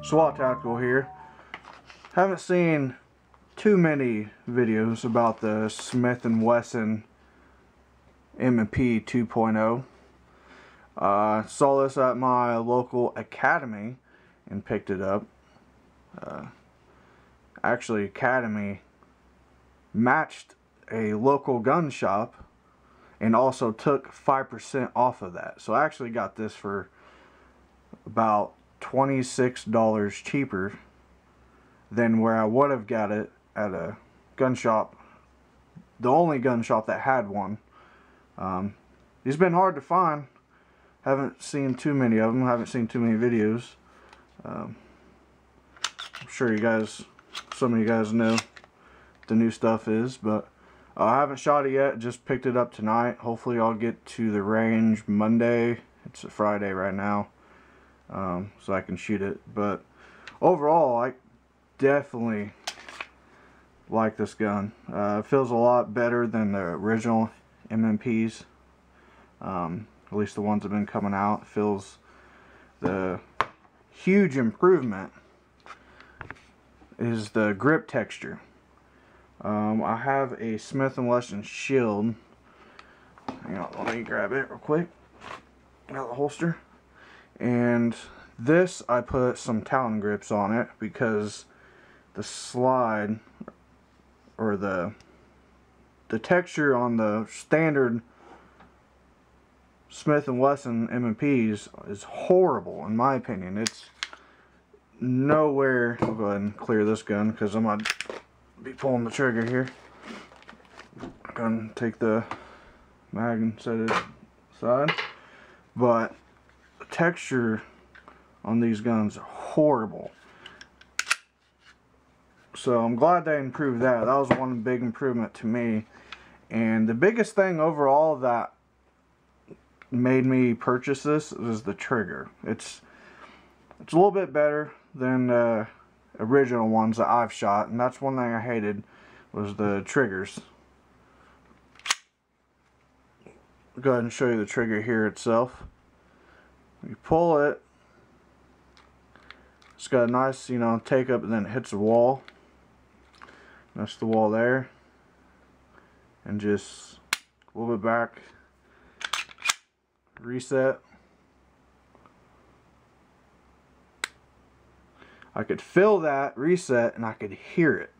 SWATactical here. Haven't seen too many videos about the Smith&Wesson M&P 2.0. Saw this at my local academy and picked it up. Actually, academy matched a local gun shop and also took 5% off of that. So I actually got this for about $26 cheaper than where I would have got it at a gun shop, the only gun shop that had one. It's been hard to find. Haven't seen too many of them. Haven't seen too many videos. I'm sure you guys, some of you guys know what the new stuff is, but I haven't shot it yet. Just picked it up tonight. Hopefully I'll get to the range Monday. It's a Friday right now, so I can shoot it. But overall, I definitely like this gun. It feels a lot better than the original M&Ps. At least the ones that have been coming out. It feels the huge improvement is the grip texture. I have a Smith&Wesson shield. Hang on, let me grab it real quick out of the holster. And this, I put some Talon grips on it because the slide or the texture on the standard Smith&Wesson M&Ps is horrible in my opinion. It's nowhere. I'll go ahead and clear this gun because I'm gonna be pulling the trigger here. I'm gonna take the mag and set it aside. But the texture on these guns are horrible. So I'm glad they improved that. That was one big improvement to me. And the biggest thing overall that made me purchase this is the trigger. It's a little bit better than the original ones that I've shot, and that's one thing I hated was the triggers. I'll go ahead and show you the trigger here itself. You pull it, it's got a nice, take up, and then it hits the wall. That's the wall there, and just a little bit back, reset. I could feel that reset and I could hear it,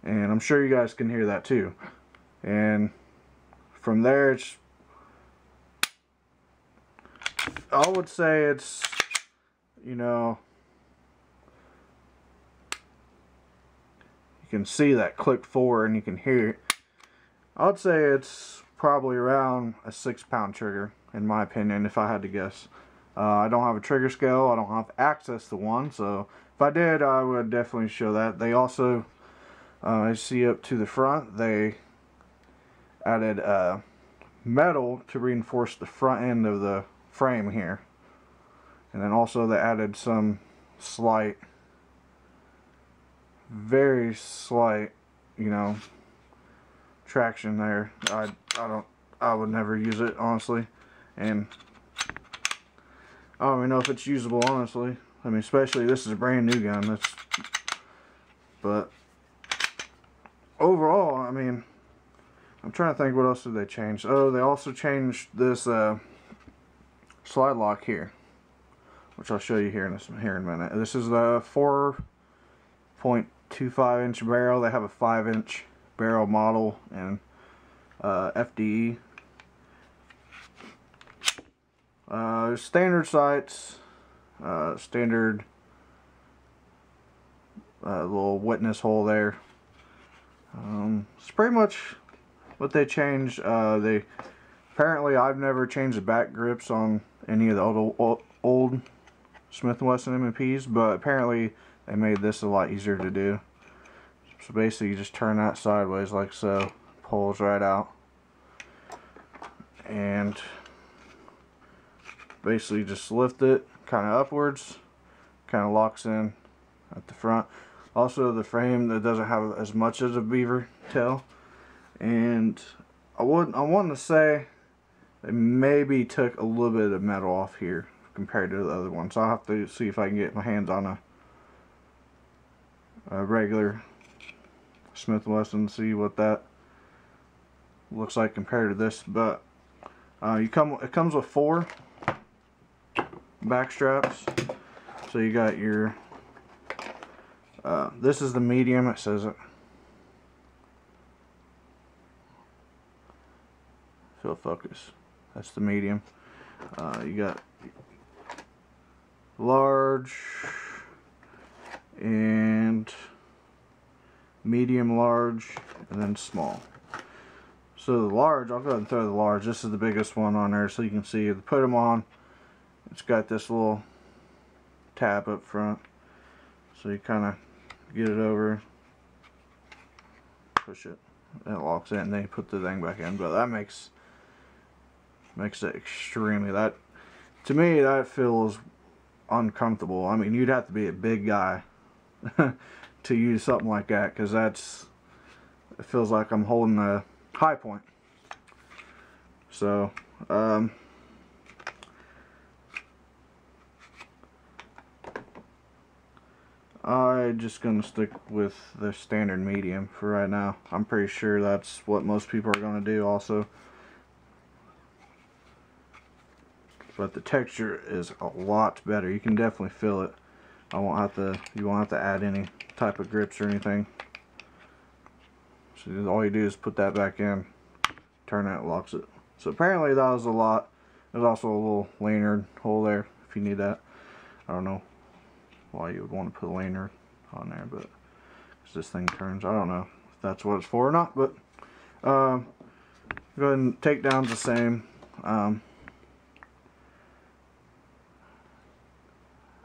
and I'm sure you guys can hear that too. And from there, it's, I would say it's, you can see that click forward and you can hear it. I would say it's probably around a 6-pound trigger in my opinion, if I had to guess. I don't have a trigger scale. I don't have access to one, so if I did, I would definitely show that. They also, I see up to the front, they added metal to reinforce the front end of the frame here. And then also they added some slight, very slight, traction there. I would never use it, honestly. And I don't even know if it's usable, honestly. I mean, especially this is a brand new gun. But overall, I mean, I'm trying to think what else did they change. Oh, they also changed this slide lock here, which I'll show you here in a minute. This is the 4.25 inch barrel. They have a 5-inch barrel model and FDE. Standard sights, standard little witness hole there. It's pretty much what they changed. Apparently I've never changed the back grips on any of the old Smith&Wesson M&Ps, but apparently they made this a lot easier to do. So basically you just turn that sideways like so, pulls right out, and basically just lift it kind of upwards, kind of locks in at the front. Also the frame that doesn't have as much as a beaver tail, and I want to say they maybe took a little bit of metal off here compared to the other one, so I'll have to see if I can get my hands on a regular Smith&Wesson, see what that looks like compared to this. But it comes with 4 back straps. So you got your this is the medium, it says it. Fill focus. That's the medium. You got large and medium, large, and then small. So the large, I'll go ahead and throw the large. This is the biggest one on there, so you can see. Put them on. It's got this little tab up front, so you kind of get it over, push it, and it locks in, and then you put the thing back in. But that makes it extremely, that to me, that feels uncomfortable. I mean, you'd have to be a big guy to use something like that, because it feels like I'm holding a high point. So I'm just gonna stick with the standard medium for right now. I'm pretty sure that's what most people are gonna do also. But the texture is a lot better. You can definitely feel it. You won't have to add any type of grips or anything. So all you do is put that back in, turn it, locks it. So apparently that was a lot. There's also a little lanyard hole there if you need that. I don't know why you would want to put a lanyard on there, but because this thing turns, I don't know if that's what it's for or not. But go ahead and takedown's the same. I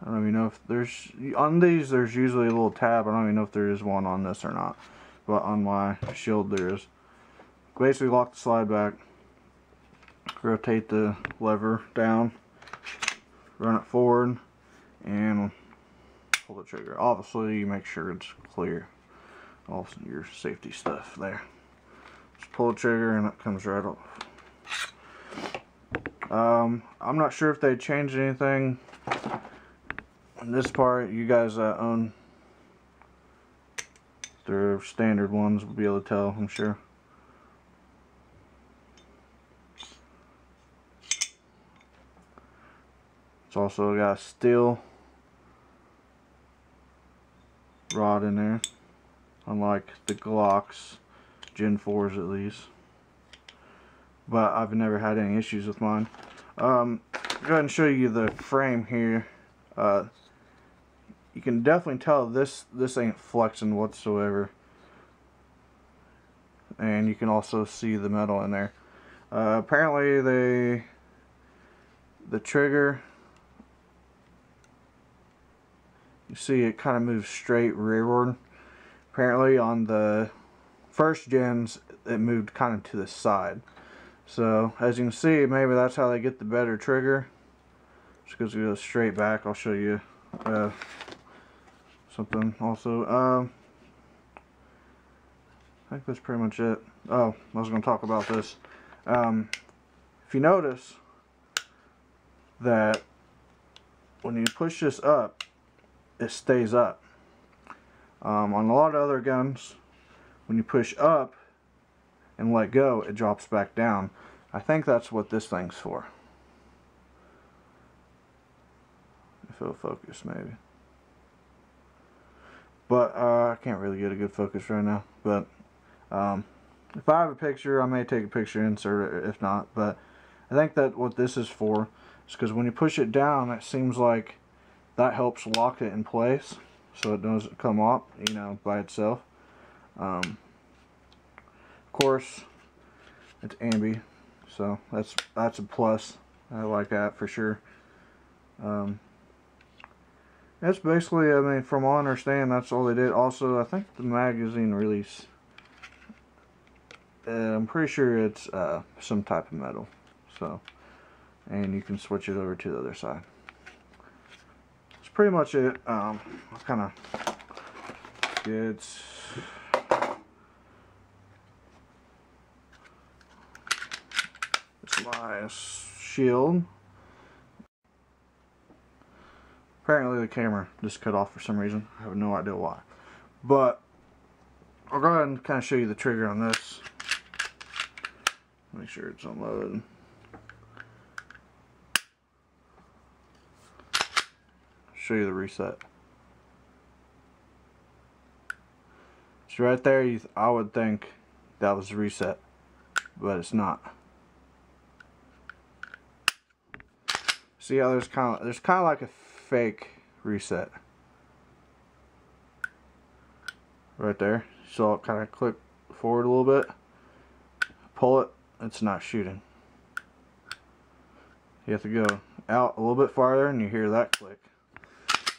don't even know if there's, on these there's usually a little tab. I don't even know if there is one on this or not, but on my shield there is. Basically lock the slide back, rotate the lever down, run it forward, and pull the trigger. Obviously you make sure it's clear, all your safety stuff there. Just pull the trigger and it comes right off. I'm not sure if they changed anything. This part, you guys own their standard ones will be able to tell, I'm sure. It's also got a steel rod in there, unlike the Glocks, Gen 4s at least. But I've never had any issues with mine. Go ahead and show you the frame here. You can definitely tell this ain't flexing whatsoever, and you can also see the metal in there. Apparently the trigger, you see it kind of moves straight rearward. Apparently on the first gens it moved kind of to the side. So as you can see, maybe that's how they get the better trigger. Just because it goes straight back. I'll show you something also. I think that's pretty much it. Oh, I was going to talk about this. If you notice that when you push this up, it stays up. On a lot of other guns, when you push up and let go, it drops back down. I think that's what this thing's for. If it'll focus, maybe. But I can't really get a good focus right now. But if I have a picture, I may take a picture and insert it. If not, but I think that what this is for is because when you push it down, it seems like that helps lock it in place, so it doesn't come off, you know, by itself. Of course, it's ambi, so that's a plus. I like that for sure. That's basically, I mean, from what I understand, that's all they did. Also, I think the magazine release, I'm pretty sure it's some type of metal. So, and you can switch it over to the other side. That's pretty much it. Kind of it's my shield. Apparently the camera just cut off for some reason. I have no idea why. But I'll go ahead and kind of show you the trigger on this. Make sure it's unloaded. Show you the reset. So right there, I would think that was the reset, but it's not. See how there's kind of like a fake reset right there. So I'll kind of click forward a little bit, pull it, it's not shooting. You have to go out a little bit farther and you hear that click.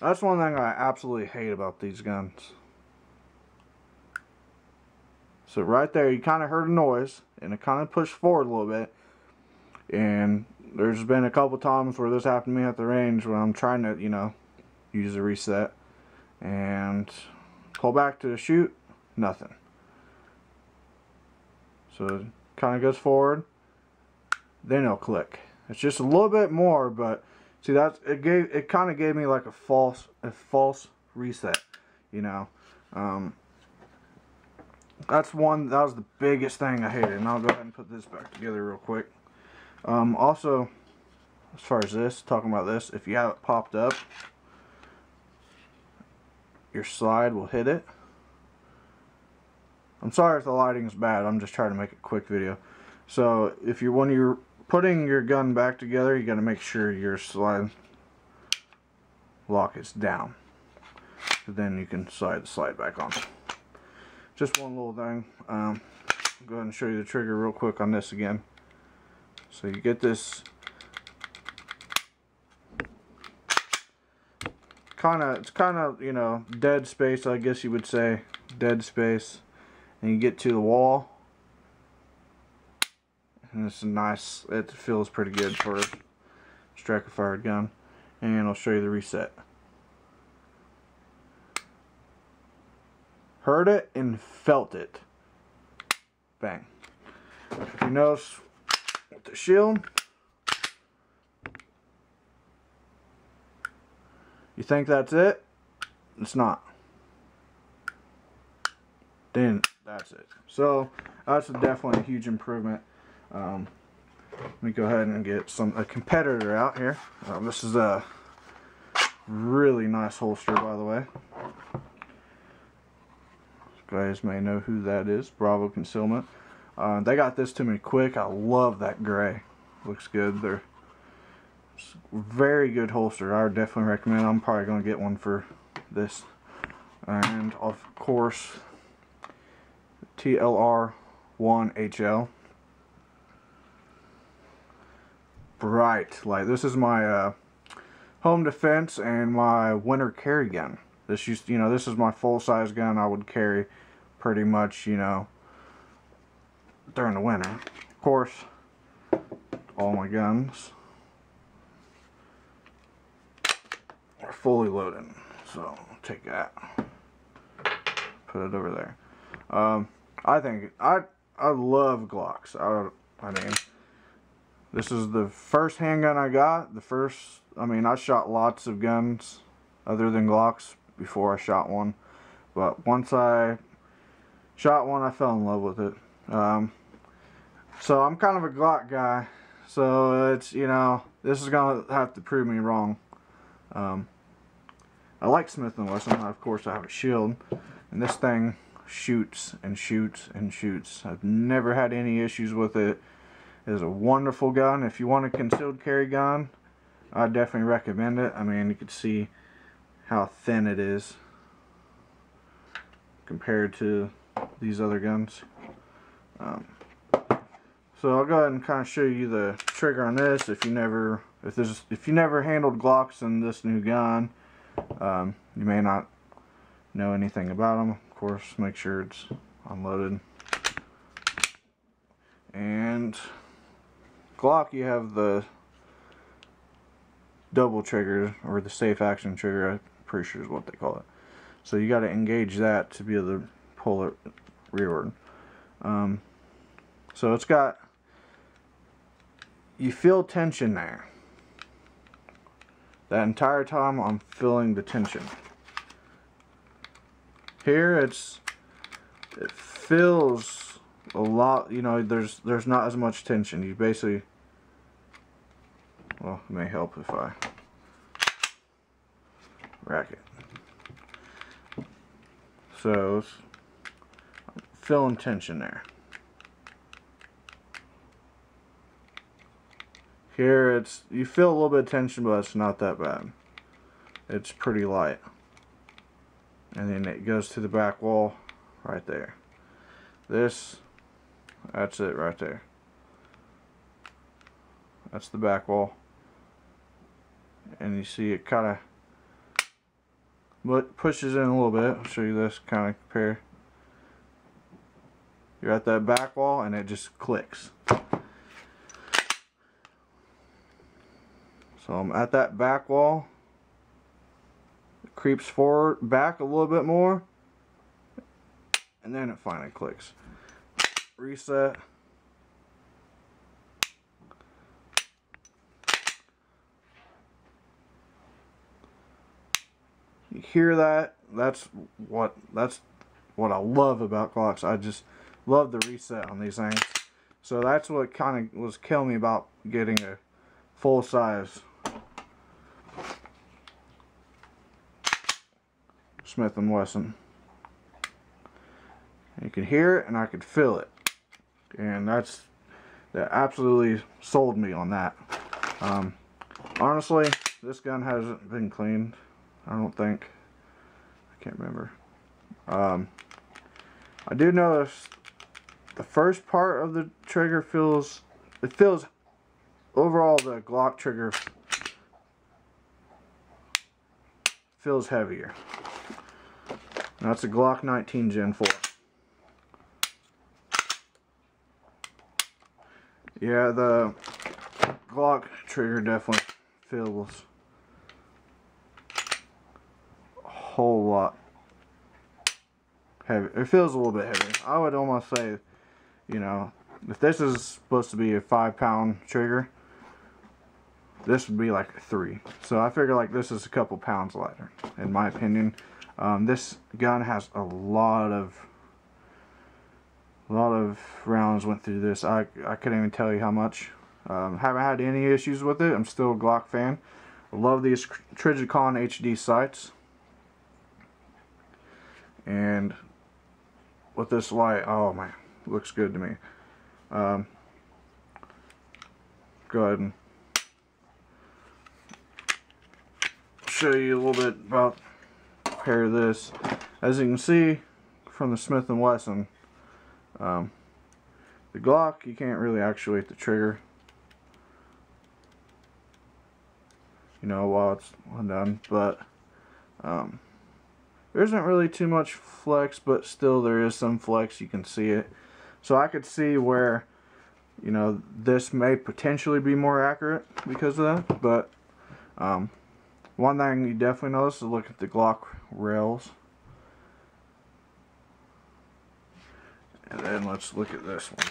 That's one thing I absolutely hate about these guns. So right there, you kind of heard a noise, and it kind of pushed forward a little bit. And there's been a couple times where this happened to me at the range when I'm trying to, you know, use a reset. And pull back to shoot, nothing. So it kind of goes forward, then it'll click. It's just a little bit more, but see, it kind of gave me like a false reset, you know. That was the biggest thing I hated, and I'll go ahead and put this back together real quick. Also, as far as this, talking about this, if you have it popped up, your slide will hit it. I'm sorry if the lighting is bad, I'm just trying to make a quick video. So when you're putting your gun back together, you got to make sure your slide lock is down. So then you can slide the slide back on. Just one little thing. I'll go ahead and show you the trigger real quick on this again. So you get this it's kind of, you know, dead space, I guess you would say, dead space, and you get to the wall, and it's nice. It feels pretty good for a striker fired gun. And I'll show you the reset. Heard it and felt it. Bang. If you notice with the shield, you think that's it? It's not. Then that's it. So that's definitely a huge improvement. Let me go ahead and get a competitor out here. This is a really nice holster, by the way. You guys may know who that is. Bravo Concealment. They got this to me quick. I love that gray. Looks good. They're very good holster. I would definitely recommend. I'm probably going to get one for this. And of course, TLR1HL. Bright light. This is my home defense and my winter carry gun. This is my full size gun I would carry pretty much, you know, during the winter. Of course, all my guns are fully loaded. So I'll take that, put it over there. I think I love Glocks. I mean, this is the first handgun I got. I shot lots of guns other than Glocks before I shot one, but once I shot one, I fell in love with it. So I'm kind of a Glock guy, so it's, you know, this is gonna have to prove me wrong. I like Smith&Wesson. Of course, I have a shield, and this thing shoots and shoots and shoots. I've never had any issues with it. It is a wonderful gun. If you want a concealed carry gun, I definitely recommend it. I mean, you can see how thin it is compared to these other guns. So I'll go ahead and kind of show you the trigger on this. If you never handled Glocks in this new gun, you may not know anything about them. Of course, make sure it's unloaded. And Glock, you have the double trigger, or the safe action trigger, I'm pretty sure is what they call it. So you got to engage that to be able to pull it rearward. So it's got, you feel tension there. That entire time I'm feeling the tension. Here it feels a lot, you know, there's not as much tension. You basically, well, it may help if I rack it. So it's feeling tension there. Here you feel a little bit of tension, but it's not that bad. It's pretty light. And then it goes to the back wall right there. That's it right there. That's the back wall. And you see it kind of pushes in a little bit. I'll show you this, kind of compare. You're at that back wall and it just clicks. So I'm at that back wall. It creeps forward, back a little bit more. And then it finally clicks. Reset. You hear that? That's what I love about Glocks. I just love the reset on these things. So that's what kind of was killing me about getting a full size Smith&Wesson. You can hear it and I could feel it, and that absolutely sold me on that. Honestly, this gun hasn't been cleaned, I don't think. I can't remember. I do notice the first part of the trigger feels overall, the Glock trigger feels heavier. That's a Glock 19 Gen 4. Yeah, the Glock trigger definitely feels a whole lot heavy. It feels a little bit heavy. I would almost say, you know, if this is supposed to be a 5-pound trigger, this would be like a 3. So I figure like this is a couple pounds lighter, in my opinion. This gun has a lot of rounds went through this. I couldn't even tell you how much. Haven't had any issues with it. I'm still a Glock fan. I love these Trijicon HD sights. And with this light, oh man, looks good to me. Go ahead and show you a little bit about compare this. As you can see from the Smith&Wesson, the Glock, you can't really actuate the trigger, you know, while it's done, but there isn't really too much flex, but still there is some flex. You can see it. So I could see where, you know, this may potentially be more accurate because of that, but one thing you definitely notice is look at the Glock rails. And then let's look at this one.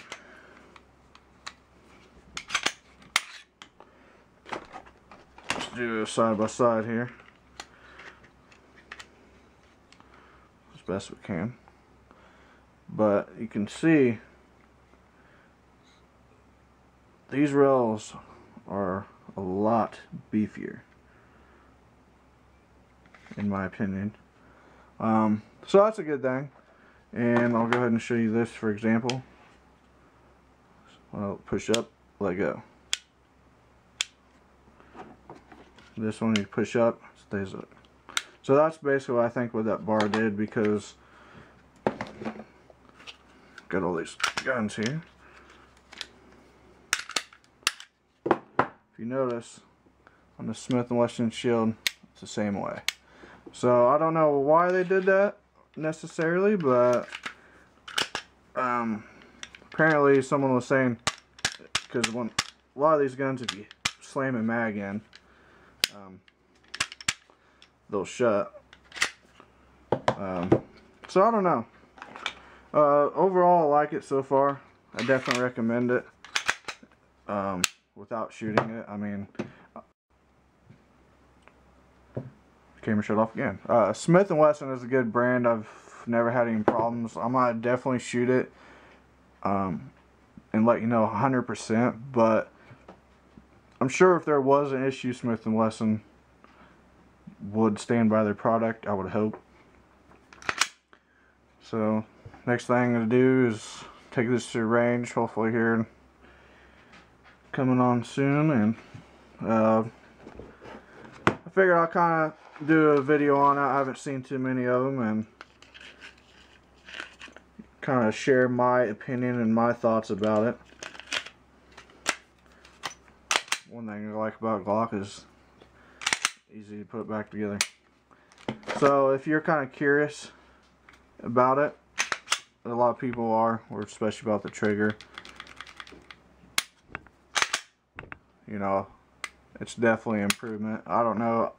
Let's do a side by side here as best we can. But you can see these rails are a lot beefier, in my opinion. So that's a good thing. And I'll go ahead and show you this for example. Well, push up, let go. This one you push up, stays up. So that's basically what I think what that bar did, because got all these guns here. If you notice on the Smith&Wesson shield, it's the same way. So I don't know why they did that necessarily, but apparently someone was saying, because when a lot of these guns, if you slam a mag in, they'll shut. So I don't know. Overall, I like it so far. I definitely recommend it. Without shooting it, I mean, camera shut off again. Smith&Wesson is a good brand. I've I've never had any problems. I might definitely shoot it and let you know 100%, but I'm sure if there was an issue, Smith&Wesson would stand by their product, I would hope. So next thing I'm going to do is take this to range, hopefully here coming on soon, and I figured I'll kind of do a video on it. I haven't seen too many of them, and kind of share my opinion and my thoughts about it. One thing I like about Glock is easy to put it back together. So if you're kind of curious about it, a lot of people are, or especially about the trigger, you know, it's definitely an improvement. I don't know,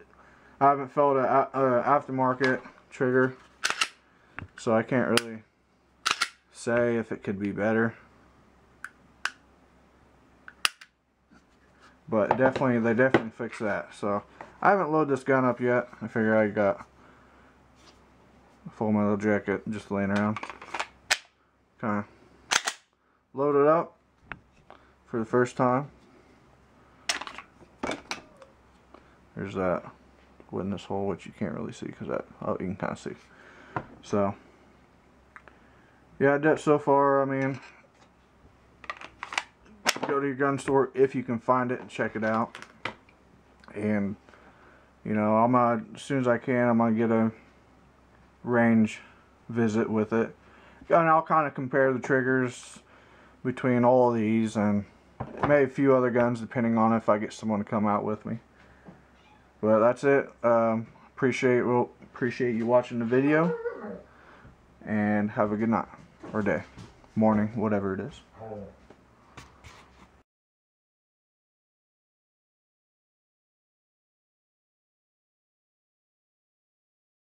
I haven't felt an aftermarket trigger, so I can't really say if it could be better, but they definitely fixed that. So I haven't loaded this gun up yet. I figure I got a full metal jacket just laying around. Kind of load it up for the first time. There's that witness hole, which you can't really see because that, oh, you can kind of see. So yeah, so far, I mean, go to your gun store if you can find it and check it out. And you know, as soon as I can, I'm gonna get a range visit with it, and I'll kind of compare the triggers between all of these and maybe a few other guns, depending on if I get someone to come out with me. But that's it. Appreciate you watching the video, and have a good night or day, morning, whatever it is.